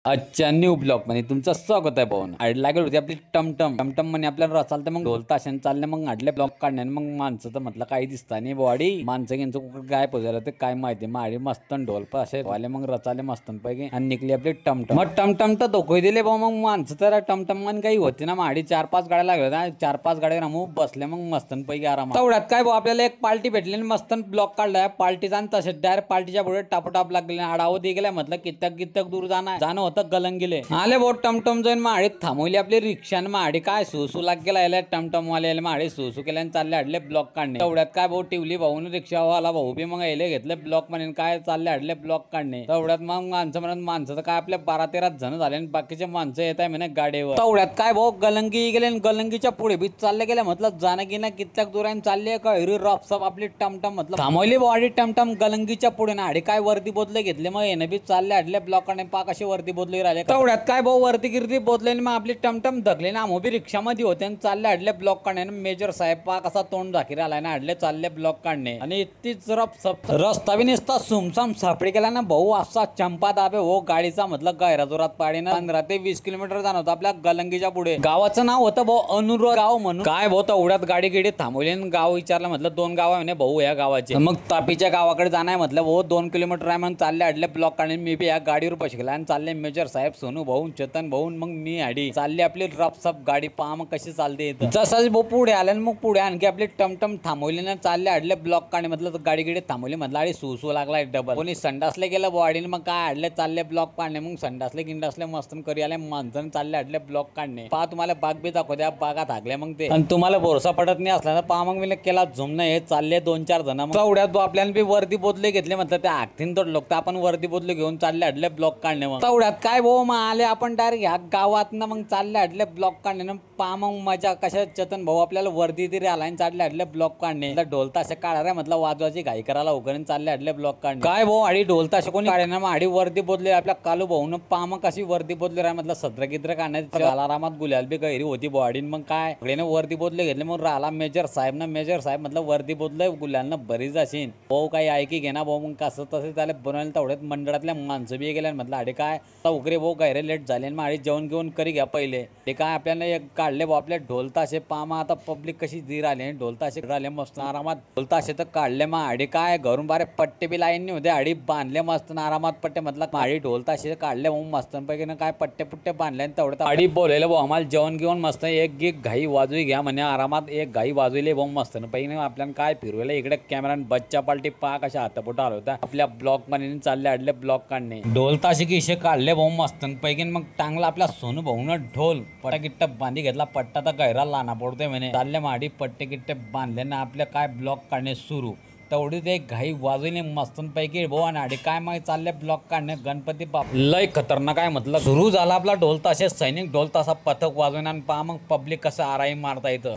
आजच्या new blog मध्ये तुमचं स्वागत आहे. पाहून आड लागेल होती आपली टमटम टमटम म्हणे आपल्याला चालतं मग ढोल ताशाने चालले मग आडले ब्लॉग काढणे मग माणसं तर म्हटलं काही दिसता नाही बॉडी माणसं घ्यायचं कुठं काय पोजायला ते काय माहिती माडी मस्त ढोल पाशे वाले मग रचाले मस्त पैकी आणि निघली आपली टमटम. मग टमटम तर धोकोय दिले भाऊ मग माणसं तर टमटम मन काही होती ना माडी 4-5 गाड्या लागल्या 4-5 गाड्या रमू बसले मग मस्तन पैकी आराम. तेवढ्यात काय भाऊ आपल्याला एक पार्टी भेटली आणि मस्तन ब्लॉग काढलाय पार्टीचा आणि तसे डायरेक्ट पार्टीच्या पुढे टापटाप लागले आडावं दे गेलाय म्हटलं कित्यक दूर जाणं होतं गलंगिले आले बोट टमटम जाऊन माडीत थांबवली आपली रिक्षा माडी काय सुसू लाग गेला टमटम वाले माडी सुसू केल्या आणि चालले अडले ब्लॉक काढणे. तेवढ्यात काय भाऊ टिवली भाऊ रिक्षावाला भाऊ बी मग यायला घेतले ब्लॉक म्हणून काय चालले अडले ब्लॉक काढणे. तेवढ्यात मग माणसं म्हणून माणसं तर काय आपल्या 12-13 जण झाले आणि बाकीचे माणसं येत आहे म्हणे गाडीवर. तेवढ्यात काय भाऊ गलंगी गेले आणि गलंगीच्या पुढे बी चालले गेले म्हटलं जाणं की ना कित्यक दुराने चालले का रॉपसाप आपली टमटम म्हटलं थांबवली बॉडी टमटम गलंगीच्या पुढे ना आडी काय वर्दी बोधले घेतले मग येणं बी चालले अडले ब्लॉक काढणे पाक अशी वर्दी बोधली राहिले. तेवढ्यात काय भाऊ वरती गिरती बोधले मग आपली टमटम धकले ना आम्ही रिक्षामध्ये होते आणि चालले अडले ब्लॉक काढणे. मेजर साहेब पाक असा तोंड झाकीर आलाय ना अडले चालले ब्लॉक काढणे आणि इतकीच रस्ता बी निसता सुमसाम सापडी केला ना भाऊ असा चंपा दाबे हो गाडीचा म्हटलं गैरा जोरात पाडी ना 15 ते 20 किलोमीटर जाणं होतं आपल्या गलंगीच्या पुढे. गावाचं नाव होतं भाऊ अनुर गाव म्हणून. काय भाऊ तेवढ्यात गाडी थांबवली आणि गाव विचारलं म्हटलं 2 गाव आहे म्हणे भाऊ या गावाचे. मग तापीच्या गावाकडे जाणार म्हटलं भाऊ 2 किलोमीटर आहे म्हणून चालले अडले ब्लॉक काढणे. मी बी या गाडीवर बसला आणि चालले मेजर साहेब सोनू भाऊ चेतन भाऊ मग मी आडी चालली आपली रपसप गाडी पहा मग कशी चालते. जसं भाऊ पुढे आले मग पुढे आणखी आपली टमटम थांबवली ना चालले अडले ब्लॉक काढणे म्हटलं गाडी थांबवली म्हटलं आणि सुसू लागला डबल कोणी संडासले गेलं बॉडीने मग काय अडले चालले ब्लॉक काढणे. मग संडासले गिंडासले मस्त करी आले माणसं चालले अडले ब्लॉक काढणे. पहा तुम्हाला बाग बी दाखवत्या बागात हागले मग ते आणि तुम्हाला भरोसा पडत नाही असला तर पहा मग मी केला झुमणं हे चालले 2-4 जण. मग तेवढ्यात आपल्याला बी वर्दी बोधले घेतले म्हटलं ते आखतीन तो लोक आपण वर्दी बोधले घेऊन चालले अडले ब्लॉक काढणे. मग तेवढ्यात काय भाऊ मग आले आपण डायरेक्ट ह्या गावात ना मग चालले अडले ब्लॉक काढणे. पहा मग मजा कशा चेतन भाऊ आपल्याला वर्दी तरी आला आणि चालले अडले ब्लॉक काढणे. ढोल ताशे काढा म्हटलं वाजवाची घाई करायला उघडून चालले अडले ब्लॉक काढणे. काय भाऊ आडी ढोल ताशे कोणी काढे ना मग आडी वर्दी बोधले आपल्या कालू भाऊन पहा मग कशी वर्दी बोधले राह म्हटलं सत्र काढण्याची आरामात गुलाल बी गैरी होती बॉडी. मग काय वर्दी बोधले घेतले मग राहिला मेजर साहेब ना मेजर साहेब म्हटलं वर्दी बोधले गुलालनं बरीच असेल भाऊ काही ऐकी घे ना भाऊ. मग कसं तसे त्याला बनवायला तेवढ्यात मंडळातल्या माणसं बी गेल्या म्हटलं अडे काय उकरे भाऊ गैरे लेट झाले मग आडी जेवण घेऊन करी घ्या पहिले ते काय आपल्याला एक काढले भाऊ आपल्या ढोल ताशे पामा आता पब्लिक कशी जी राहिले ढोल ताशे राहिले मस्त आरामात ढोल ताशे तर काढले मग आडी काय घरून बारे पट्टे बी लाईन होते आडी बांधले मस्त आरामात पट्टे म्हटलं आडी ढोल ताशे काढले भाऊ मस्त पैकी ना काय पट्टे पुट्टे बांधले तेवढं आडी बोलले भाऊ आम्हाला जेवण घेऊन मस्त एक घाई वाजवी घ्या म्हणे आरामात एक घाई वाजविले भाऊ मस्त पैकी आपल्याला काय फिरवलं इकडे कॅमेरा बच्चा पालटी पाक अशा हातापोटा आला होता आपल्या ब्लॉक मध्ये चालले अडले ब्लॉक काढणे. ढोल ताशे किशे काढले भाऊ मस्त पैकी मग टांगला आपल्या सोनू भाऊन ढोल पटाकिट्ट बांधी घेतला पट्टा तर गैरा लाना पडतोय म्हणे चालले माडी पट्टे किट्टे बांधले ना आपल्या काय ब्लॉक काढणे सुरू. तेवढीच एक घाई वाजवली मस्तन पैकी भाऊ आणि काय मग चालले ब्लॉक काढणे. गणपती बाप लय खतरनाक आहे म्हटलं सुरू झाला आपला ढोल ताशे सैनिक ढोल तासा पथक वाजवून आणि पहा मग पब्लिक कसं आराई मारता येतं.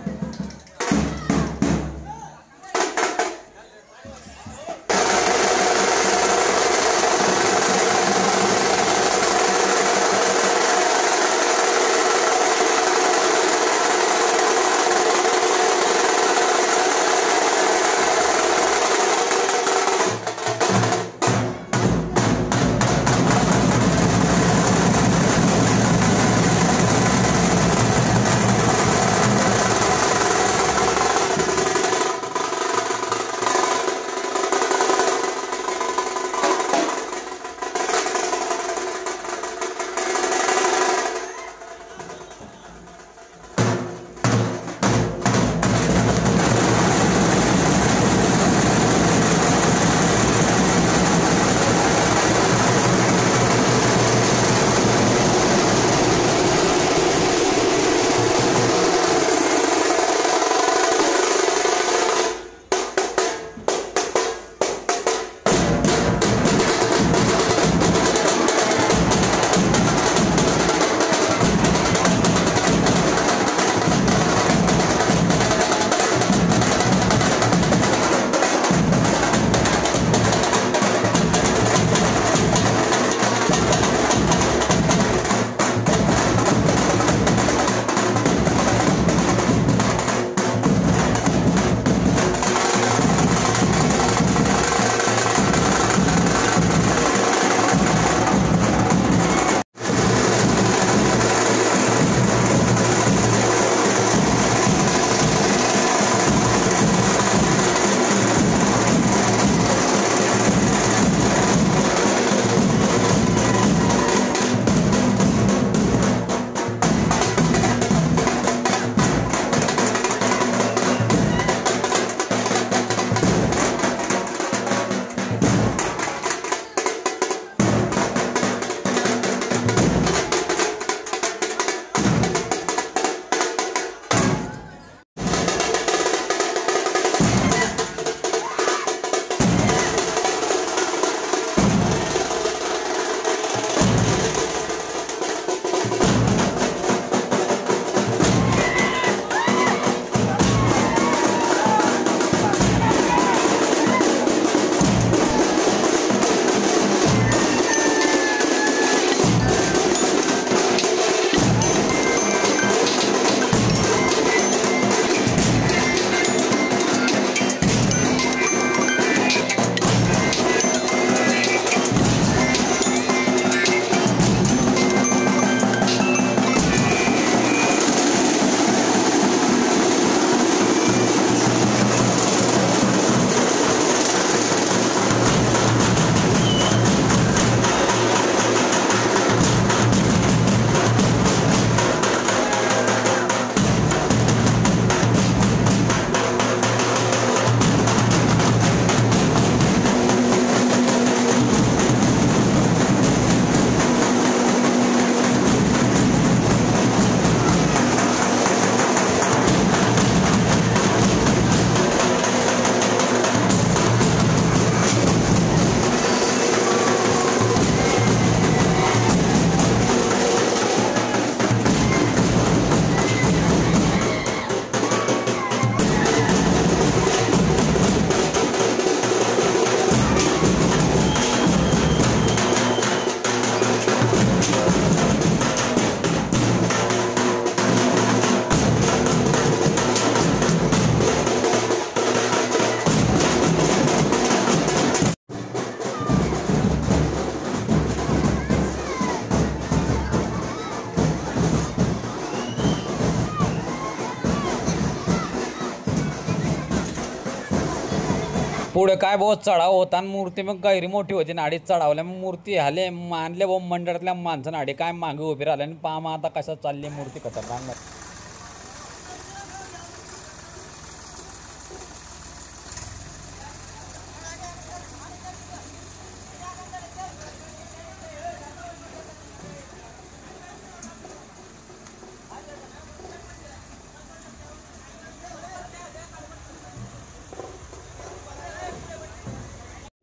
पुढे काय भाऊ चढाव होता आणि मूर्ती मग गैरी मोठी होती नाडी चढावल्या मग मूर्ती आले मानले भाऊ मंडळातल्या माणसं नाडी काय मागे उभी राहिले आणि पामा आता कशा चालली मूर्ती खतरनाक.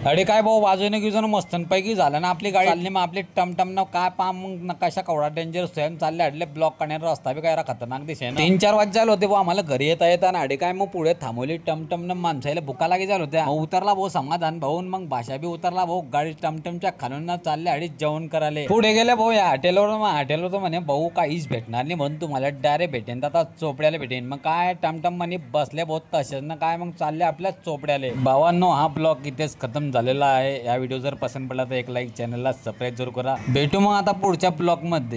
अरे काय भाऊ बाजूने घेऊन मस्तनपैकी झालं ना आपली गाडी चालली मग आपली टमटम न काय पाम मग नकाशा कवडा डेंजरस चालले अडले ब्लॉक करण्याचा रस्ता बी काय खतरनाक दिसे 3-4 वाज झाले होते भाऊ आम्हाला घरी येता ना अडे काय मग पुढे थांबवली टमटम न माणसाला भुका लागे झालं होत्या उतरला भाऊ समाधान भाऊ मग भाषा बी उतरला भाऊ गाडी टमटमच्या खालून चालले अडी जेवण करायला पुढे गेले भाऊ या हॉटेलवर तर म्हणे भाऊ काहीच भेटणार नाही म्हणून तुम्हाला डायरेक्ट भेटेन आता चोपड्याला भेटेन मग काय टमटम म्हणे बसले भाऊ तसेच ना काय मग चालले आपल्या चोपड्याले. भावांनो हा ब्लॉग इथेच खतम झालेला आहे. या व्हिडिओ जर पसंत पडला तर एक लाईक चॅनलला सबस्क्राईब जरूर करा. भेटू मग आता पुढच्या ब्लॉग मध्ये.